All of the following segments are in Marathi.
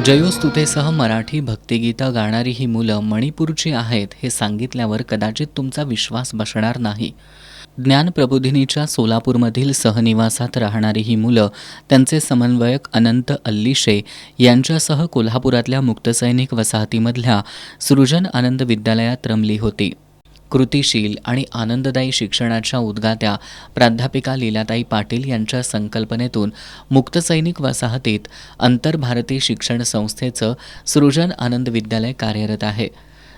जयोस्तुतेसह मराठी भक्तिगीतं गाणारी ही मुलं मणिपूरची आहेत हे सांगितल्यावर कदाचित तुमचा विश्वास बसणार नाही. ज्ञानप्रबोधिनीच्या सोलापूरमधील सहनिवासात राहणारी ही मुलं त्यांचे समन्वयक अनंत अल्लिशे यांच्यासह कोल्हापुरातल्या मुक्तसैनिक वसाहतीमधल्या सृजन आनंद विद्यालयात रमली होती. कृतिशील आणि आनंददायी शिक्षणाच्या उद्गात्या प्राध्यापिका लीलाताई पाटील यांच्या संकल्पनेतून मुक्तसैनिक वसाहतीत आंतरभारती शिक्षण संस्थेचं सृजन आनंद विद्यालय कार्यरत आहे.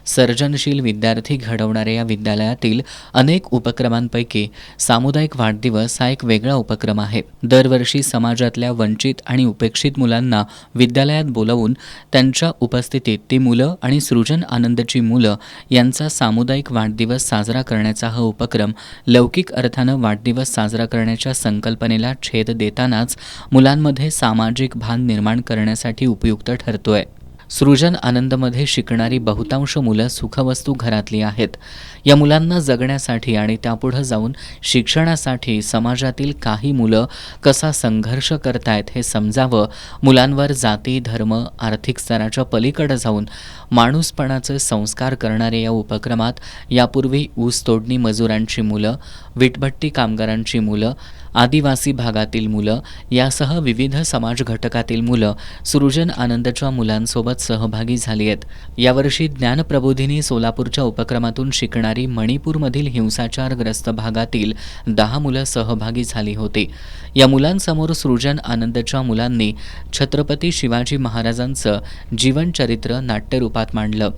सर्जनशील विद्यार्थी घडवणाऱ्या या विद्यालयातील अनेक उपक्रमांपैकी सामुदायिक वाढदिवस हा एक वेगळा उपक्रम आहे. दरवर्षी समाजातल्या वंचित आणि उपेक्षित मुलांना विद्यालयात बोलावून त्यांच्या उपस्थितीत ती मुलं आणि सृजन आनंदची मुलं यांचा सामुदायिक वाढदिवस साजरा करण्याचा हा उपक्रम लौकिक अर्थानं वाढदिवस साजरा करण्याच्या संकल्पनेला छेद देतानाच मुलांमध्ये सामाजिक भान निर्माण करण्यासाठी उपयुक्त ठरतोय. सृजन आनंदमध्ये शिकणारी बहुतांश मुलं सुखवस्तू घरातली आहेत. या मुलांना जगण्यासाठी आणि त्यापुढं जाऊन शिक्षणासाठी समाजातील काही मुलं कसा संघर्ष करतायत हे समजावं, मुलांवर जाती, धर्म, आर्थिक स्तराच्या पलीकडे जाऊन माणूसपणाचे संस्कार करणाऱ्या या उपक्रमात यापूर्वी ऊस तोडणी मजुरांची मुलं, वीटभट्टी कामगारांची मुलं, आदिवासी भागातील मुलं यासह विविध समाज घटकातील मुलं सृजन आनंदच्या मुलांसोबत सहभागी झाली आहेत. यावर्षी ज्ञानप्रबोधिनी सोलापूरच्या उपक्रमातून शिकणारी मणिपूरमधील हिंसाचारग्रस्त भागातील 10 मुलं सहभागी झाली होती. या मुलांसमोर सृजन आनंदच्या मुलांनी छत्रपती शिवाजी महाराजांचं जीवनचरित्र नाट्यरूपात मांडलं.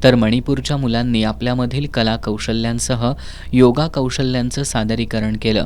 तर मणिपूरच्या मुलांनी आपल्यामधील कला कौशल्यांसह योगा कौशल्यांचं सादरीकरण केलं.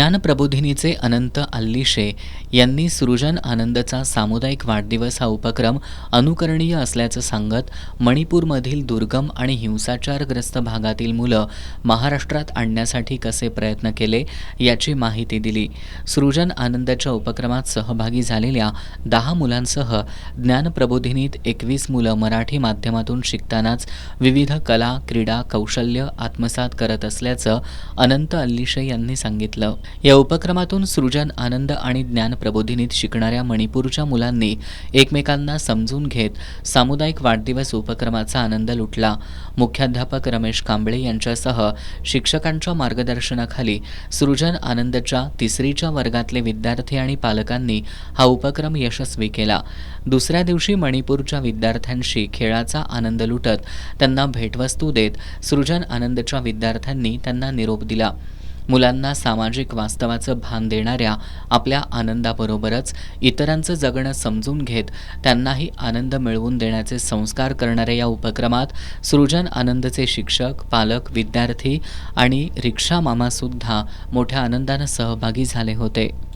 ज्ञानप्रबोधिनीचे अनंत अल्लिशे यांनी सृजन आनंदचा सामुदायिक वाढदिवस हा उपक्रम अनुकरणीय असल्याचं सांगत मणिपूरमधील दुर्गम आणि हिंसाचारग्रस्त भागातील मुलं महाराष्ट्रात आणण्यासाठी कसे प्रयत्न केले याची माहिती दिली. सृजन आनंदच्या उपक्रमात सहभागी झालेल्या 10 मुलांसह ज्ञानप्रबोधिनीत 21 मुलं मराठी माध्यमातून शिकतानाच विविध कला, क्रीडा, कौशल्य आत्मसात करत असल्याचं अनंत अल्लिशे यांनी सांगितलं. या उपक्रमातून सृजन आनंद आणि ज्ञान प्रबोधिनीत शिकणाऱ्या मणिपूरच्या मुलांनी एकमेकांना समजून घेत सामुदायिक वाढदिवस उपक्रमाचा आनंद लुटला. मुख्याध्यापक रमेश कांबळे यांच्यासह शिक्षकांच्या मार्गदर्शनाखाली सृजन आनंदच्या 3रीच्या वर्गातले विद्यार्थी आणि पालकांनी हा उपक्रम यशस्वी केला. दुसऱ्या दिवशी मणिपूरच्या विद्यार्थ्यांशी खेळाचा आनंद लुटत त्यांना भेटवस्तू देत सृजन आनंदच्या विद्यार्थ्यांनी त्यांना निरोप दिला. मुलांना सामाजिक वास्तवाचं भान देणाऱ्या आपल्या आनंदाबरोबरच इतरांचं जगणं समजून घेत त्यांनाही आनंद मिळवून देण्याचे संस्कार करणाऱ्या या उपक्रमात सृजन आनंदचे शिक्षक, पालक, विद्यार्थी आणि रिक्षा मामासुद्धा मोठ्या आनंदानं सहभागी झाले होते.